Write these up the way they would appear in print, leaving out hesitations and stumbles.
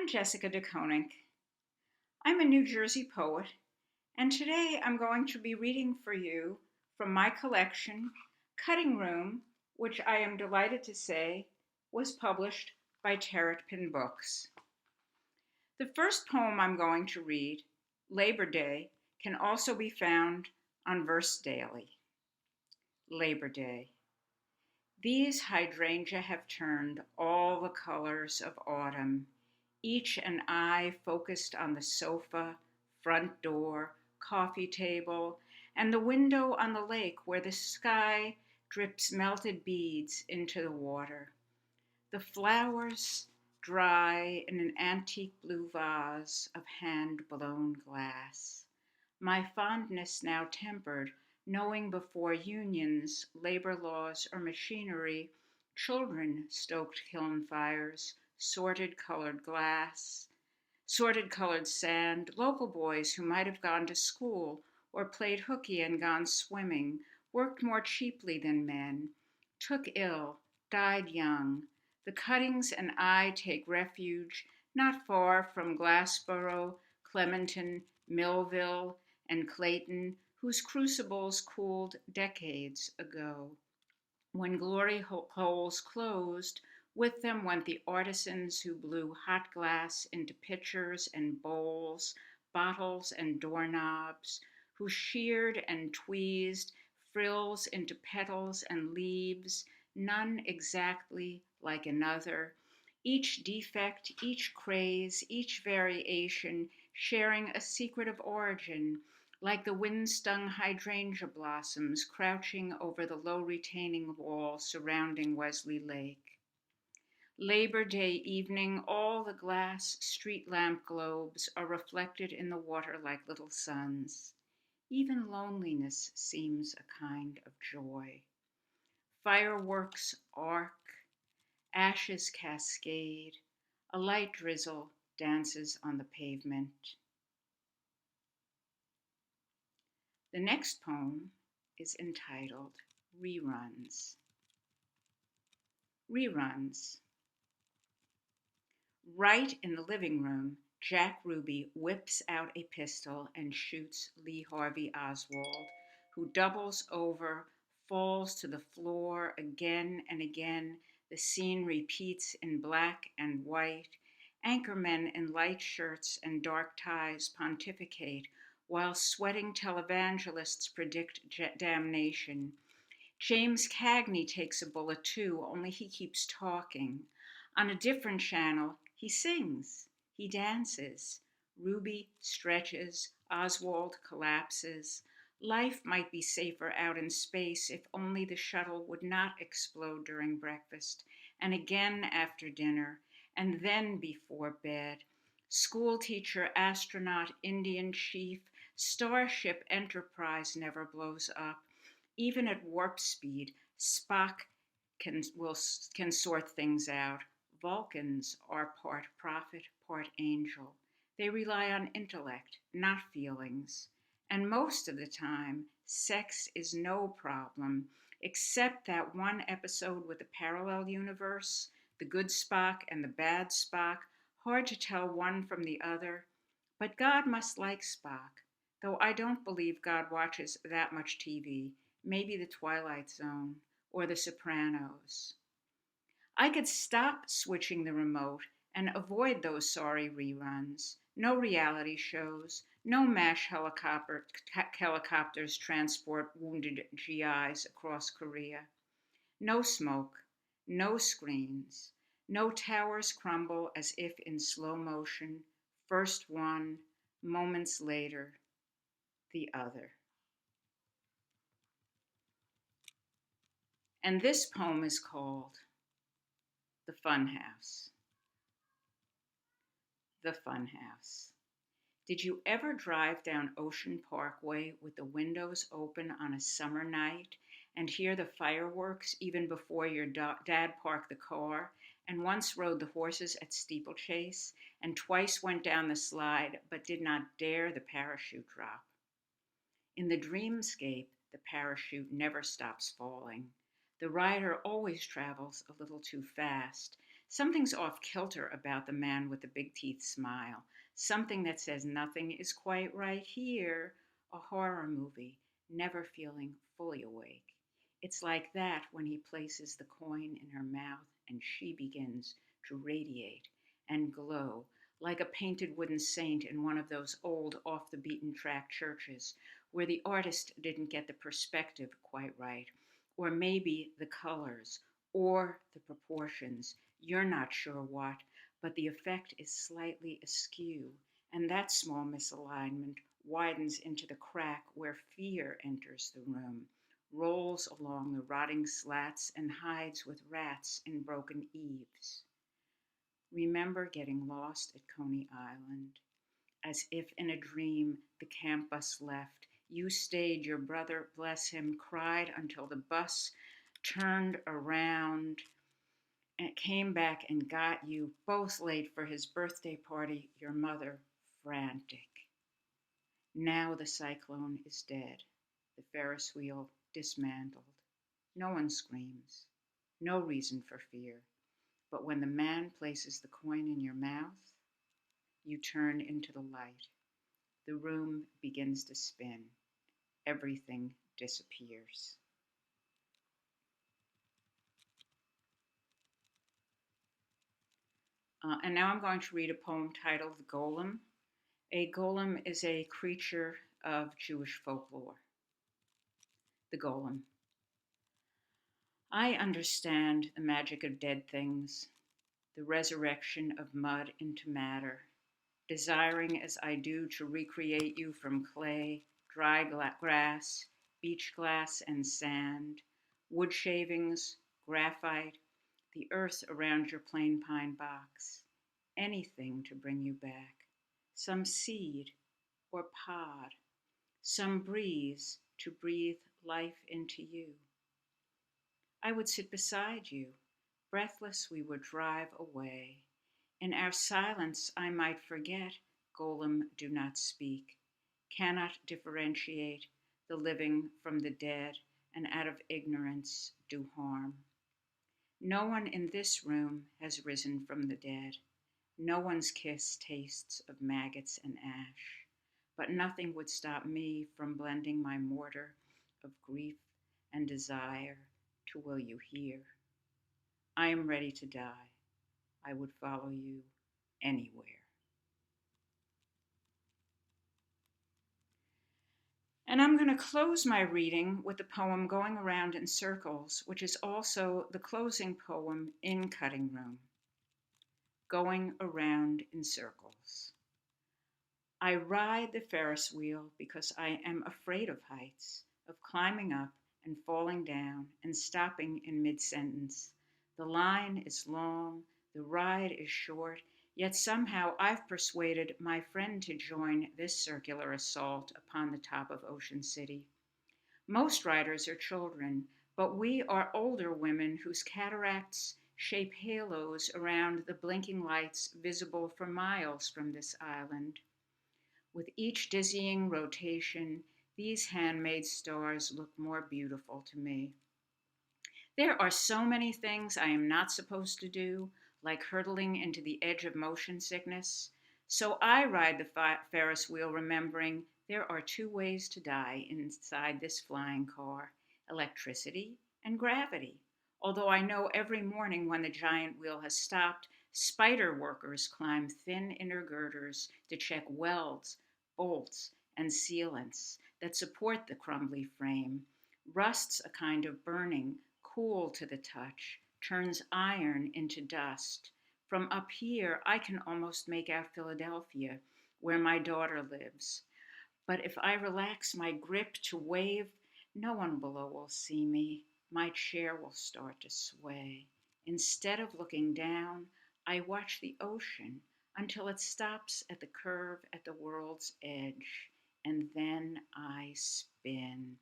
I'm Jessica de Koninck. I'm a New Jersey poet, and today I'm going to be reading for you from my collection, Cutting Room, which I am delighted to say was published by Terrapin Books. The first poem I'm going to read, Labor Day, can also be found on Verse Daily. Labor Day. These hydrangea have turned all the colors of autumn, each an eye focused on the sofa, front door, coffee table, and the window on the lake where the sky drips melted beads into the water. The flowers dry in an antique blue vase of hand-blown glass. My fondness now tempered, knowing before unions, labor laws, or machinery, children stoked kiln fires, sorted colored glass, sorted colored sand, local boys who might have gone to school or played hooky and gone swimming, worked more cheaply than men, took ill, died young. The Cuttings and I take refuge not far from Glassboro, Clementon, Millville, and Clayton, whose crucibles cooled decades ago. When glory holes closed, with them went the artisans who blew hot glass into pitchers and bowls, bottles and doorknobs, who sheared and tweezed frills into petals and leaves, none exactly like another, each defect, each craze, each variation sharing a secret of origin, like the wind-stung hydrangea blossoms crouching over the low retaining wall surrounding Wesley Lake. Labor Day evening, all the glass street lamp globes are reflected in the water like little suns. Even loneliness seems a kind of joy. Fireworks arc, ashes cascade, a light drizzle dances on the pavement. The next poem is entitled Reruns. Reruns. Right in the living room, Jack Ruby whips out a pistol and shoots Lee Harvey Oswald, who doubles over, falls to the floor again and again. The scene repeats in black and white. Anchormen in light shirts and dark ties pontificate, while sweating televangelists predict damnation. James Cagney takes a bullet too, only he keeps talking. On a different channel, he sings, he dances. Ruby stretches, Oswald collapses. Life might be safer out in space if only the shuttle would not explode during breakfast, and again after dinner, and then before bed. School teacher, astronaut, Indian chief, Starship Enterprise never blows up. Even at warp speed, Spock can sort things out. Vulcans are part prophet, part angel. They rely on intellect, not feelings. And most of the time, sex is no problem, except that one episode with the parallel universe, the good Spock and the bad Spock, hard to tell one from the other. But God must like Spock, though I don't believe God watches that much TV, maybe The Twilight Zone or The Sopranos. I could stop switching the remote and avoid those sorry reruns. No reality shows, no MASH helicopters transport wounded GIs across Korea. No smoke, no screens, no towers crumble as if in slow motion, first one, moments later, the other. And this poem is called The Funhouse. The Funhouse. Did you ever drive down Ocean Parkway with the windows open on a summer night and hear the fireworks even before your dad parked the car, and once rode the horses at steeplechase, and twice went down the slide but did not dare the parachute drop? In the dreamscape, the parachute never stops falling. The rider always travels a little too fast, Something's off kilter about the man with the big teeth smile, something that says nothing is quite right here, a horror movie, never feeling fully awake. It's like that when he places the coin in her mouth and she begins to radiate and glow like a painted wooden saint in one of those old off the beaten track churches where the artist didn't get the perspective quite right, or maybe the colors, or the proportions. You're not sure what, but the effect is slightly askew, and that small misalignment widens into the crack where fear enters the room, rolls along the rotting slats, and hides with rats in broken eaves. Remember getting lost at Coney Island. As if in a dream, the camp bus left. You stayed, your brother, bless him, cried until the bus turned around and came back and got you, both late for his birthday party, your mother frantic. Now the cyclone is dead, the Ferris wheel dismantled. No one screams, no reason for fear. But when the man places the coin in your mouth, you turn into the light. The room begins to spin. Everything disappears. And now I'm going to read a poem titled The Golem. A golem is a creature of Jewish folklore. The Golem. I understand the magic of dead things, the resurrection of mud into matter, desiring as I do to recreate you from clay, dry grass, beach glass, and sand, wood shavings, graphite, the earth around your plain pine box, anything to bring you back, some seed or pod, some breeze to breathe life into you. I would sit beside you, breathless we would drive away. In our silence I might forget, golem, do not speak, cannot differentiate the living from the dead, and out of ignorance do harm. No one in this room has risen from the dead. No one's kiss tastes of maggots and ash. But nothing would stop me from blending my mortar of grief and desire to will you hear. I am ready to die. I would follow you anywhere. And I'm going to close my reading with the poem Going Around in Circles, which is also the closing poem in Cutting Room. Going Around in Circles. I ride the Ferris wheel because I am afraid of heights, of climbing up and falling down and stopping in mid-sentence. The line is long, the ride is short, yet somehow I've persuaded my friend to join this circular assault upon the top of Ocean City. Most riders are children, but we are older women whose cataracts shape halos around the blinking lights visible for miles from this island. With each dizzying rotation, these handmade stars look more beautiful to me. There are so many things I am not supposed to do, like hurtling into the edge of motion sickness. So I ride the Ferris wheel remembering there are two ways to die inside this flying car: electricity and gravity. Although I know every morning when the giant wheel has stopped, spider workers climb thin inner girders to check welds, bolts, and sealants that support the crumbly frame. Rust's a kind of burning, cool to the touch, turns iron into dust. From up here, I can almost make out Philadelphia, where my daughter lives. But if I relax my grip to wave, no one below will see me. My chair will start to sway. Instead of looking down, I watch the ocean until it stops at the curve at the world's edge, and then I spin.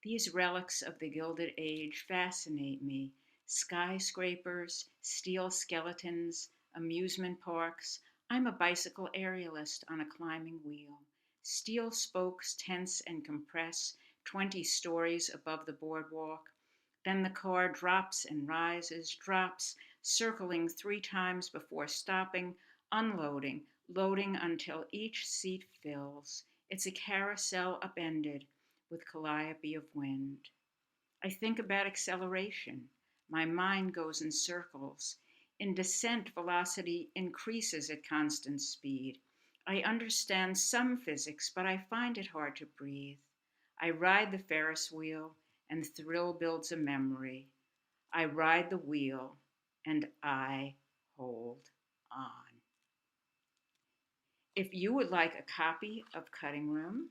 These relics of the Gilded Age fascinate me: skyscrapers, steel skeletons, amusement parks. I'm a bicycle aerialist on a climbing wheel. Steel spokes tense and compress 20 stories above the boardwalk. Then the car drops and rises, drops, circling 3 times before stopping, unloading, loading until each seat fills. It's a carousel upended with calliope of wind. I think about acceleration. My mind goes in circles. In descent, velocity increases at constant speed. I understand some physics, but I find it hard to breathe. I ride the Ferris wheel, and thrill builds a memory. I ride the wheel, and I hold on. If you would like a copy of Cutting Room,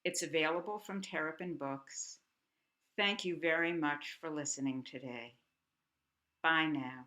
it's available from Terrapin Books. Thank you very much for listening today. Bye now.